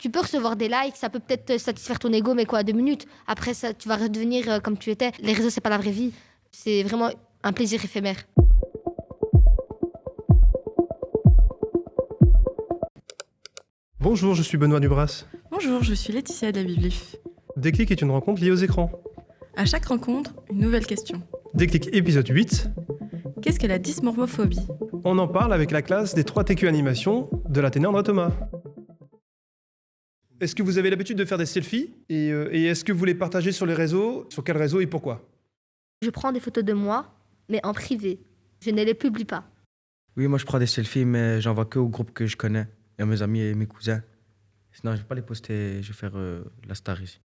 Tu peux recevoir des likes, ça peut peut-être te satisfaire ton ego, mais quoi, 2 minutes. Après, ça, tu vas redevenir comme tu étais. Les réseaux, c'est pas la vraie vie. C'est vraiment un plaisir éphémère. Bonjour, je suis Benoît Dubras. Bonjour, je suis Laetitia de la Biblif. Déclic est une rencontre liée aux écrans. À chaque rencontre, une nouvelle question. Déclic épisode 8. Qu'est-ce que la dysmorphophobie? On en parle avec la classe des 3 TQ Animation de l'Athénée André Thomas. Est-ce que vous avez l'habitude de faire des selfies et est-ce que vous les partagez sur les réseaux? Sur quel réseau et pourquoi? Je prends des photos de moi, mais en privé. Je ne les publie pas. Oui, moi je prends des selfies, mais j'en vois que au groupe que je connais, et à mes amis et mes cousins. Sinon, je vais pas les poster, je vais faire la star ici.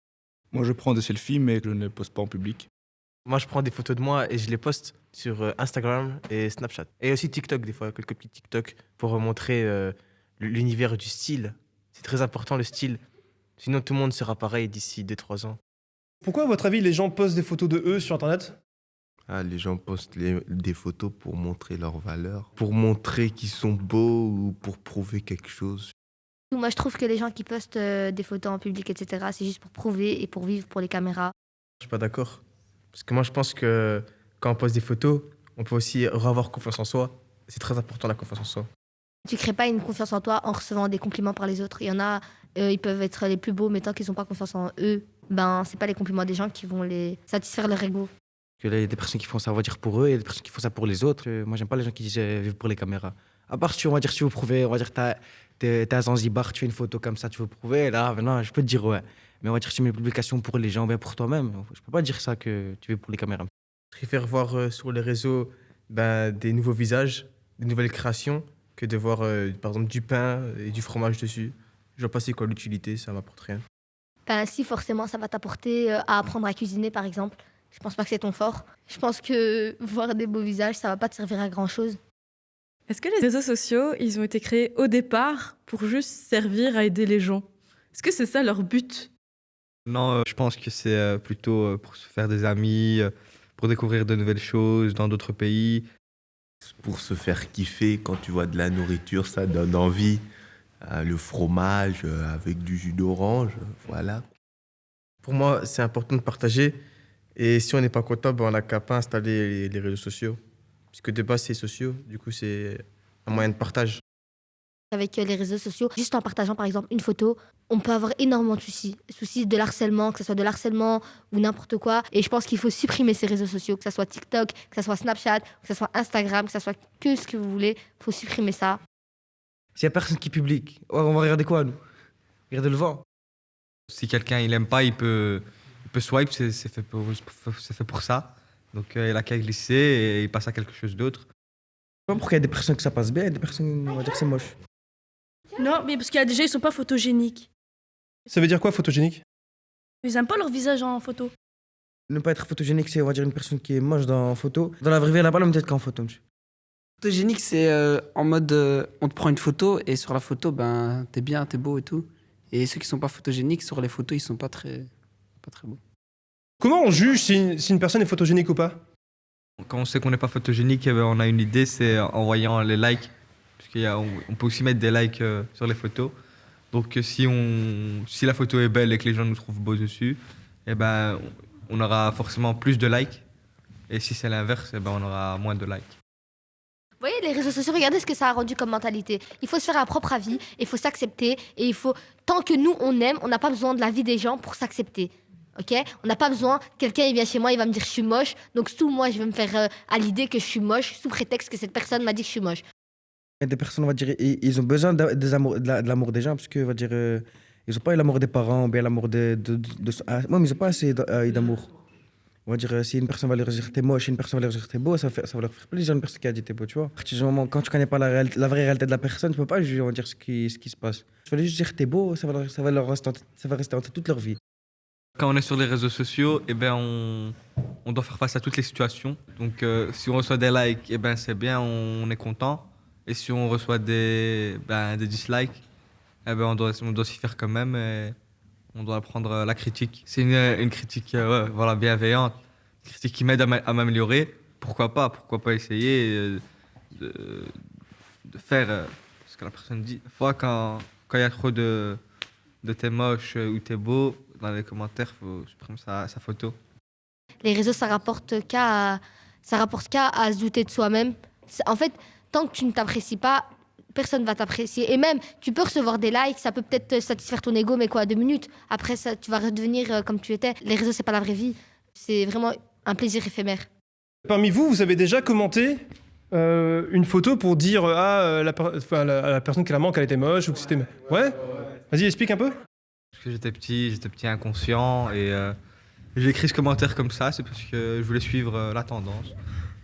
Moi, je prends des selfies, mais je ne les poste pas en public. Moi, je prends des photos de moi et je les poste sur Instagram et Snapchat. Et aussi TikTok, des fois, quelques petits TikTok pour montrer l'univers du style. C'est très important, le style. Sinon, tout le monde sera pareil d'ici 2-3 ans. Pourquoi, à votre avis, les gens postent des photos de eux sur Internet? Les gens postent des photos pour montrer leur valeur, pour montrer qu'ils sont beaux ou pour prouver quelque chose. Moi, je trouve que les gens qui postent des photos en public, etc., c'est juste pour prouver et pour vivre pour les caméras. Je suis pas d'accord. Parce que moi, je pense que quand on poste des photos, on peut aussi avoir confiance en soi. C'est très important, la confiance en soi. Tu crées pas une confiance en toi en recevant des compliments par les autres. Il y en a, ils peuvent être les plus beaux, mais tant qu'ils n'ont pas confiance en eux, ben, c'est pas les compliments des gens qui vont les satisfaire leur ego. Il y a des personnes qui font ça, on va dire, pour eux, et des personnes qui font ça pour les autres. Moi, j'aime pas les gens qui disent vivre pour les caméras. À part si, on va dire, si tu veux prouver, on va dire, t'es à Zanzibar, tu fais une photo comme ça, tu veux prouver, là, maintenant, je peux te dire ouais. Mais on va dire, si tu mets une publication pour les gens, bien pour toi-même, je peux pas dire ça que tu veux pour les caméras. Je préfère voir sur les réseaux des nouveaux visages, des nouvelles créations, que de voir, par exemple, du pain et du fromage dessus. Je vois pas c'est quoi l'utilité, ça m'apporte rien. Ben, si, forcément, ça va t'apporter à apprendre à cuisiner, par exemple. Je pense pas que c'est ton fort. Je pense que voir des beaux visages, ça va pas te servir à grand-chose. Est-ce que les réseaux sociaux, ils ont été créés au départ pour juste servir à aider les gens? Est-ce que c'est ça leur but? Non, je pense que c'est plutôt pour se faire des amis, pour découvrir de nouvelles choses dans d'autres pays. Pour se faire kiffer, quand tu vois de la nourriture, ça donne envie. Le fromage avec du jus d'orange, voilà. Pour moi, c'est important de partager. Et si on n'est pas content, on n'a qu'à pas installer les réseaux sociaux. Puisque de base, c'est sociaux. Du coup, c'est un moyen de partage. Avec les réseaux sociaux, juste en partageant par exemple une photo, on peut avoir énormément de soucis. Soucis de l'harcèlement, que ce soit de l'harcèlement ou n'importe quoi. Et je pense qu'il faut supprimer ces réseaux sociaux, que ce soit TikTok, que ce soit Snapchat, que ce soit Instagram, que ce soit que ce que vous voulez. Il faut supprimer ça. S'il y a personne qui publie, on va regarder quoi, nous? Regarder le vent. Si quelqu'un il aime pas, il peut swipe, c'est fait pour ça. Donc il a qu'à glisser et il passe à quelque chose d'autre. Je sais pas pourquoi il y a des personnes que ça passe bien et des personnes, on va dire que c'est moche. Non, mais parce qu'il y a des gens, ils sont pas photogéniques. Ça veut dire quoi, photogénique? Ils aiment pas leur visage en photo. Ne pas être photogénique, c'est, on va dire, une personne qui est moche dans photo. Dans la vraie vie, elle n'a pas la même tête qu'en photo, monsieur. Photogénique, c'est en mode on te prend une photo et sur la photo, ben t'es bien, t'es beau et tout. Et ceux qui sont pas photogéniques, sur les photos, ils sont pas très beaux. Comment on juge si une personne est photogénique ou pas? Quand on sait qu'on n'est pas photogénique, on a une idée, c'est en voyant les likes. Parce on peut aussi mettre des likes sur les photos. Donc si la photo est belle et que les gens nous trouvent beaux dessus, on aura forcément plus de likes. Et si c'est l'inverse, on aura moins de likes. Vous voyez, les réseaux sociaux, regardez ce que ça a rendu comme mentalité. Il faut se faire un propre avis, il faut s'accepter. Et tant que nous, on aime, on n'a pas besoin de l'avis des gens pour s'accepter. Ok, on n'a pas besoin, quelqu'un il vient chez moi, il va me dire je suis moche, donc tout moi je vais me faire à l'idée que je suis moche sous prétexte que cette personne m'a dit que je suis moche. Il y a des personnes, on va dire, ils ont besoin de l'amour des gens, parce que, on va dire, ils n'ont pas eu l'amour des parents, ou bien l'amour mais ils n'ont pas assez d'amour. On va dire, si une personne va leur dire t'es moche, une personne va leur dire t'es beau, ça va leur faire plaisir une personne qui a dit t'es beau, tu vois. À partir du moment, quand tu connais pas la vraie réalité de la personne, tu peux pas juger, on va dire, ce qui se passe. Tu vas juste dire t'es beau, ça va rester en tête toute leur vie. Quand on est sur les réseaux sociaux, on doit faire face à toutes les situations. Donc si on reçoit des likes, c'est bien, on est content. Et si on reçoit des dislikes, on doit s'y faire quand même. Et on doit prendre la critique. C'est une critique bienveillante, une critique qui m'aide à m'améliorer. Pourquoi pas essayer de faire ce que la personne dit. Des fois, quand il y a trop de de t'es moche ou t'es beau, dans les commentaires, il faut supprimer sa photo. Les réseaux, ça rapporte qu'à se douter de soi-même. En fait, tant que tu ne t'apprécies pas, personne va t'apprécier. Et même, tu peux recevoir des likes, ça peut peut-être te satisfaire ton ego, mais quoi, 2 minutes. Après, ça, tu vas redevenir comme tu étais. Les réseaux, c'est pas la vraie vie. C'est vraiment un plaisir éphémère. Parmi vous, vous avez déjà commenté une photo pour dire à la personne qui la manque qu'elle était moche ou que c'était... Ouais. Vas-y, explique un peu. Parce que j'étais petit inconscient et j'ai écrit ce commentaire comme ça, c'est parce que je voulais suivre la tendance.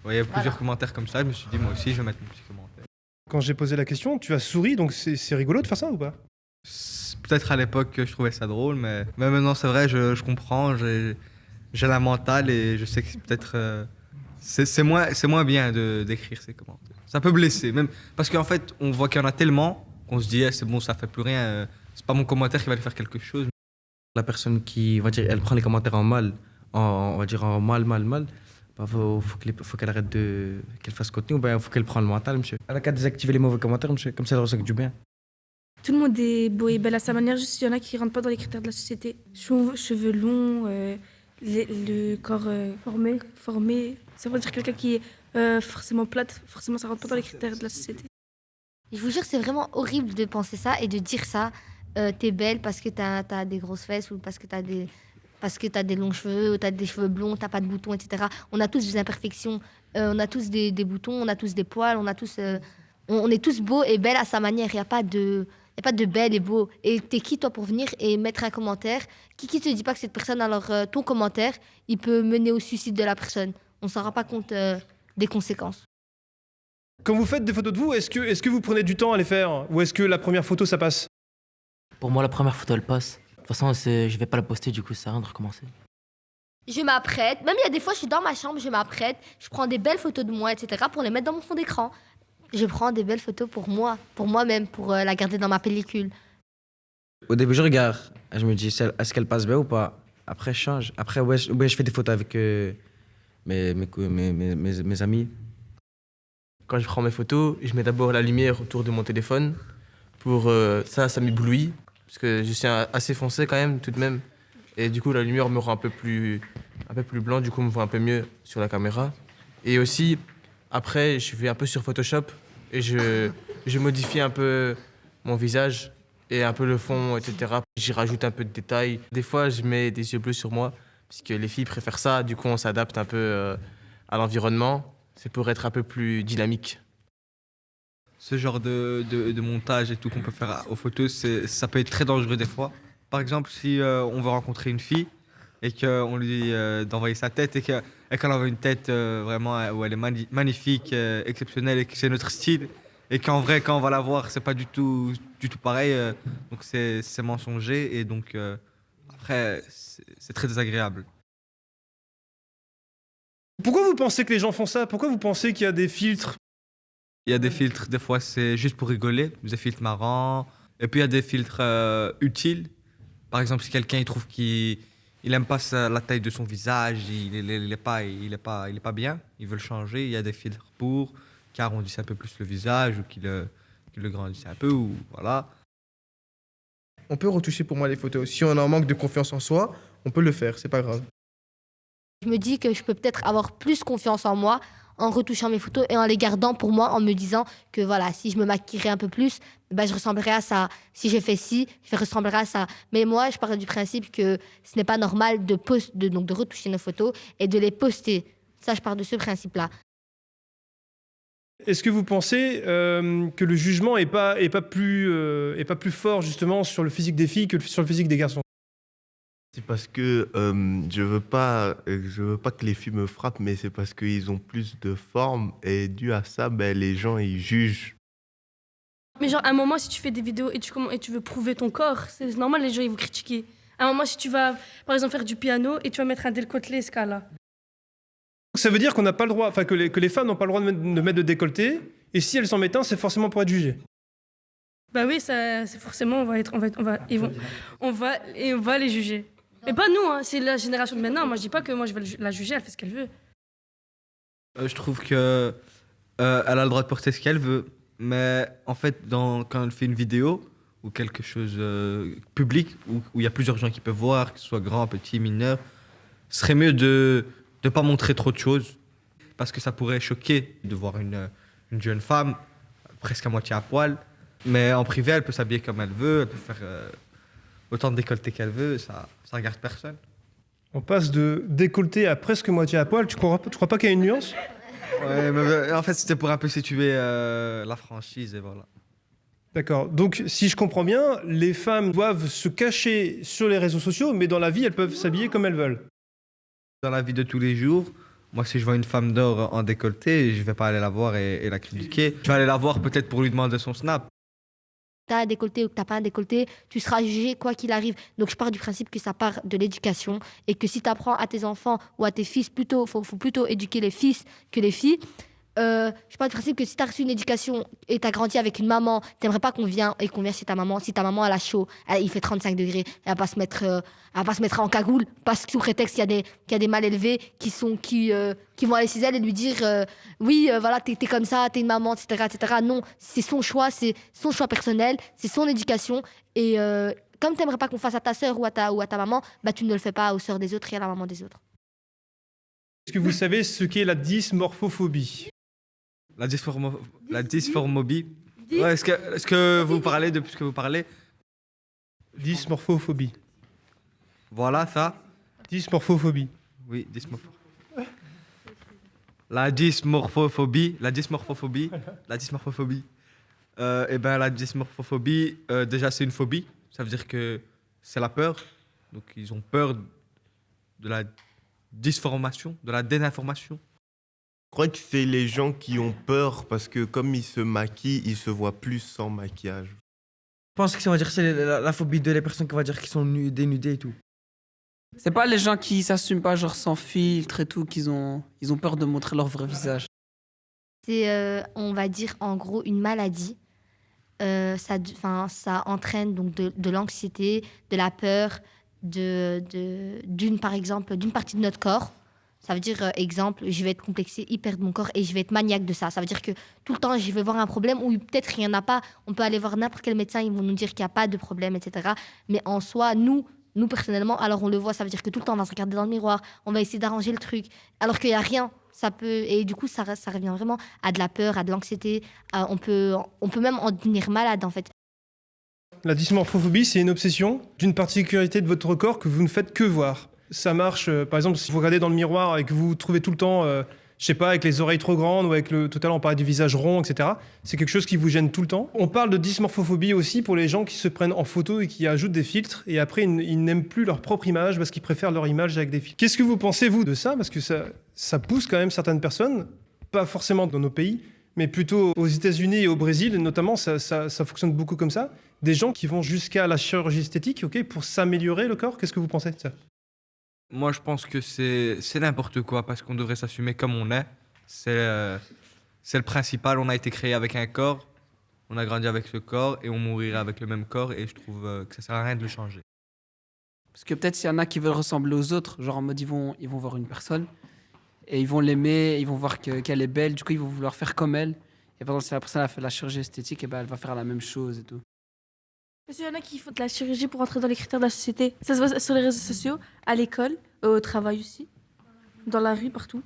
Il y a plusieurs commentaires comme ça, je me suis dit moi aussi je vais mettre mon petit commentaire. Quand j'ai posé la question, tu as souri, donc c'est rigolo de faire ça ou pas? Peut-être à l'époque je trouvais ça drôle, mais maintenant c'est vrai, je comprends, j'ai la mentale et je sais que peut-être c'est moins bien d'écrire ces commentaires. Ça peut blesser, même parce qu'en fait on voit qu'il y en a tellement qu'on se dit c'est bon, ça fait plus rien, c'est pas mon commentaire qui va lui faire quelque chose. La personne qui, on va dire, elle prend les commentaires en mal, on va dire en mal, bah, faut qu'elle arrête qu'elle fasse contenu, ou bien faut qu'elle prenne le mental, monsieur. Elle a qu'à désactiver les mauvais commentaires, monsieur, comme ça elle ressent que du bien. Tout le monde est beau et belle à sa manière, juste il y en a qui rentrent pas dans les critères de la société. Cheveux longs, le corps formé. Ça veut dire quelqu'un qui est forcément plate, forcément ça rentre pas dans les critères de la société. Je vous jure, c'est vraiment horrible de penser ça et de dire ça. T'es belle parce que t'as des grosses fesses ou parce que t'as des longs cheveux ou t'as des cheveux blonds, t'as pas de boutons, etc. On a tous des imperfections, on a tous des boutons, on a tous des poils, on est tous beaux et belles à sa manière. Il n'y a pas de belle et beau. Et t'es qui toi pour venir et mettre un commentaire? Qui te dit pas que cette personne, alors ton commentaire, il peut mener au suicide de la personne? On s'en rend pas compte des conséquences. Quand vous faites des photos de vous, est-ce que vous prenez du temps à les faire? Ou est-ce que la première photo, ça passe? Pour moi, la première photo, elle passe. De toute façon, je vais pas la poster, du coup, ça sert à rien de recommencer. Je m'apprête, même il y a des fois, je suis dans ma chambre, je m'apprête, je prends des belles photos de moi, etc., pour les mettre dans mon fond d'écran. Je prends des belles photos pour moi-même, pour la garder dans ma pellicule. Au début, je regarde, je me dis, est-ce qu'elle passe bien ou pas? Après, je change. Après, ouais, je fais des photos avec mes amis. Quand je prends mes photos, je mets d'abord la lumière autour de mon téléphone. Pour ça m'éblouit, parce que je suis assez foncé quand même, tout de même. Et du coup, la lumière me rend un peu plus blanc, du coup, on me voit un peu mieux sur la caméra. Et aussi, après, je vais un peu sur Photoshop et je modifie un peu mon visage et un peu le fond, etc. J'y rajoute un peu de détails. Des fois, je mets des yeux bleus sur moi, parce que les filles préfèrent ça. Du coup, on s'adapte un peu à l'environnement. C'est pour être un peu plus dynamique. Ce genre de montage et tout qu'on peut faire aux photos, ça peut être très dangereux des fois. Par exemple, si on veut rencontrer une fille et qu'on lui dit d'envoyer sa tête et qu'elle envoie une tête vraiment où elle est magnifique, exceptionnelle et que c'est notre style, et qu'en vrai, quand on va la voir, c'est pas du tout pareil, donc c'est mensonger et donc après, c'est très désagréable. Pourquoi vous pensez que les gens font ça? Pourquoi vous pensez qu'il y a des filtres? Il y a des filtres, des fois c'est juste pour rigoler, des filtres marrants. Et puis il y a des filtres utiles. Par exemple, si quelqu'un il trouve qu'il aime pas la taille de son visage, il est pas bien, il veut le changer, il y a des filtres pour qui arrondissent un peu plus le visage ou qui le grandissent un peu, ou voilà. On peut retoucher pour moi les photos. Si on a un manque de confiance en soi, on peut le faire, c'est pas grave. Je me dis que je peux peut-être avoir plus confiance en moi en retouchant mes photos et en les gardant pour moi, en me disant que voilà, si je me maquillerais un peu plus, ben, je ressemblerais à ça. Si je fais ci, je ressemblerai à ça. Mais moi, je pars du principe que ce n'est pas normal de retoucher nos photos et de les poster. Ça, je pars de ce principe-là. Est-ce que vous pensez que le jugement est pas plus fort justement sur le physique des filles que sur le physique des garçons? C'est parce que je veux pas que les filles me frappent, mais c'est parce qu'ils ont plus de forme et dû à ça, ben, les gens ils jugent. Mais genre, à un moment, si tu fais des vidéos et tu veux prouver ton corps, c'est normal, les gens ils vont critiquer. À un moment, si tu vas, par exemple, faire du piano et tu vas mettre un décolleté, ce cas-là. Ça veut dire qu'on n'a pas le droit, enfin que les femmes n'ont pas le droit de mettre de décolleté, et si elles s'en mettent un, c'est forcément pour être jugées. Bah oui, ça, c'est forcément, on va les juger. Mais pas nous, hein, c'est la génération de maintenant. Moi, je dis pas que moi je vais la juger, elle fait ce qu'elle veut. Je trouve que elle a le droit de porter ce qu'elle veut, mais en fait, quand elle fait une vidéo ou quelque chose public où il y a plusieurs gens qui peuvent voir, que ce soit grand, petit, mineur, ce serait mieux de ne pas montrer trop de choses parce que ça pourrait choquer de voir une jeune femme presque à moitié à poil. Mais en privé, elle peut s'habiller comme elle veut, elle peut faire autant de décolleté qu'elle veut, ça regarde personne. On passe de décolleté à presque moitié à poil. Tu crois pas qu'il y a une nuance? Ouais, mais en fait, c'était pour un peu situer la franchise et voilà. D'accord. Donc, si je comprends bien, les femmes doivent se cacher sur les réseaux sociaux, mais dans la vie, elles peuvent s'habiller comme elles veulent. Dans la vie de tous les jours, moi, si je vois une femme d'or en décolleté, je vais pas aller la voir et la critiquer. Je vais aller la voir peut-être pour lui demander son snap. T'as un décolleté ou que t'as pas un décolleté, tu seras jugé quoi qu'il arrive. Donc je pars du principe que ça part de l'éducation et que si tu apprends à tes enfants ou à tes fils, faut plutôt éduquer les fils que les filles. Je pars du principe que si tu as reçu une éducation et tu as grandi avec une maman, t'aimerais pas qu'on vienne chez ta maman. Si ta maman elle a chaud, il fait 35 degrés, elle va pas se mettre en cagoule parce que sous prétexte qu'il y a des mal élevés qui vont aller chez elle et lui dire oui voilà t'es comme ça, t'es une maman, etc. Non, c'est son choix personnel, c'est son éducation et comme t'aimerais pas qu'on fasse à ta sœur ou à ta maman, bah tu ne le fais pas aux sœurs des autres et à la maman des autres. Est-ce que vous savez ce qu'est la dysmorphophobie? La dysmorphobie. Ouais, est-ce que vous parlez depuis ce que vous parlez? Dysmorphophobie. Voilà ça. Dysmorphophobie. Oui, dysmorphophobie. La dysmorphophobie. La dysmorphophobie. La dysmorphophobie, déjà c'est une phobie. Ça veut dire que c'est la peur. Donc ils ont peur de la disformation, de la désinformation. Je crois que c'est les gens qui ont peur parce que comme ils se maquillent, ils se voient plus sans maquillage. Je pense que c'est la phobie de les personnes qui qui sont dénudées et tout. C'est pas les gens qui s'assument pas genre sans filtre et tout, ils ont peur de montrer leur vrai visage. C'est, on va dire, en gros, une maladie. Ça entraîne donc de l'anxiété, de la peur, d'une partie de notre corps. Ça veut dire, exemple, je vais être complexée hyper de mon corps et je vais être maniaque de ça. Ça veut dire que tout le temps, je vais voir un problème où peut-être il n'y en a pas. On peut aller voir n'importe quel médecin, ils vont nous dire qu'il n'y a pas de problème, etc. Mais en soi, nous personnellement, alors on le voit, ça veut dire que tout le temps, on va se regarder dans le miroir, on va essayer d'arranger le truc, alors qu'il n'y a rien. Et du coup, ça revient vraiment à de la peur, à de l'anxiété. On peut même en devenir malade, en fait. La dysmorphophobie, c'est une obsession d'une particularité de votre corps que vous ne faites que voir. Ça marche, par exemple, si vous regardez dans le miroir et que vous vous trouvez tout le temps, je sais pas, avec les oreilles trop grandes ou avec tout à l'heure on parlait du visage rond, etc. C'est quelque chose qui vous gêne tout le temps. On parle de dysmorphophobie aussi pour les gens qui se prennent en photo et qui ajoutent des filtres et après ils n'aiment plus leur propre image parce qu'ils préfèrent leur image avec des filtres. Qu'est-ce que vous pensez, vous, de ça? Parce que ça pousse quand même certaines personnes, pas forcément dans nos pays, mais plutôt aux États-Unis et au Brésil, notamment, ça fonctionne beaucoup comme ça. Des gens qui vont jusqu'à la chirurgie esthétique, ok, pour s'améliorer le corps. Qu'est-ce que vous pensez de ça? Moi, je pense que c'est n'importe quoi parce qu'on devrait s'assumer comme on est. C'est le principal. On a été créé avec un corps, on a grandi avec ce corps et on mourira avec le même corps. Et je trouve que ça sert à rien de le changer. Parce que peut-être s'il y en a qui veulent ressembler aux autres, genre en mode ils vont voir une personne et ils vont l'aimer, ils vont voir qu'elle est belle, du coup ils vont vouloir faire comme elle. Et par exemple, si la personne a fait de la chirurgie esthétique, et ben elle va faire la même chose et tout. Parce qu'il y en a qui font de la chirurgie pour entrer dans les critères de la société. Ça se voit sur les réseaux sociaux, à l'école, au travail aussi, dans la rue, partout.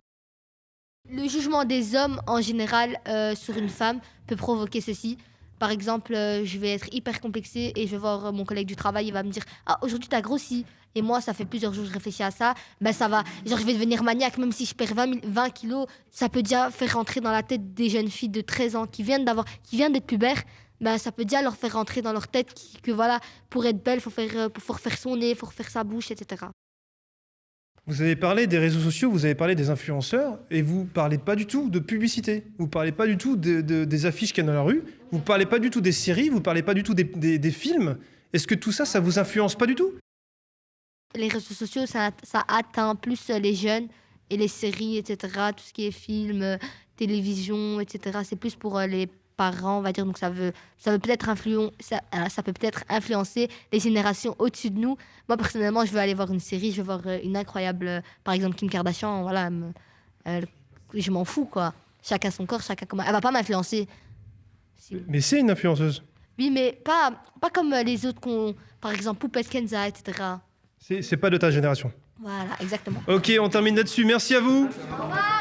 Le jugement des hommes, en général, sur une femme peut provoquer ceci. Par exemple, je vais être hyper complexée et je vais voir mon collègue du travail, il va me dire « Ah, aujourd'hui, t'as grossi !» Et moi, ça fait plusieurs jours que je réfléchis à ça. Ben, ça va, genre, je vais devenir maniaque, même si je perds 20 kilos. Ça peut déjà faire rentrer dans la tête des jeunes filles de 13 ans qui viennent d'être pubères. Ben, ça peut déjà leur faire rentrer dans leur tête que voilà, pour être belle, faut refaire son nez, faut refaire sa bouche, etc. Vous avez parlé des réseaux sociaux, vous avez parlé des influenceurs, et vous parlez pas du tout de publicité. Vous parlez pas du tout des affiches qu'il y a dans la rue. Vous parlez pas du tout des séries, vous parlez pas du tout des films. Est-ce que tout ça, ça vous influence pas du tout? Les réseaux sociaux, ça atteint plus les jeunes et les séries, etc. Tout ce qui est films, télévision, etc. C'est plus pour les parents, on va dire. Donc ça peut peut-être influencer les générations au-dessus de nous. Moi, personnellement, je veux aller voir une série, je veux voir une incroyable, par exemple, Kim Kardashian. Voilà, je m'en fous, quoi. Chacun son corps, chacun comment. Elle va pas m'influencer. Mais c'est une influenceuse. Oui, mais pas comme les autres par exemple Poupette Kenza, etc. C'est pas de ta génération. Voilà, exactement. Ok, on termine là-dessus. Merci à vous. Au revoir.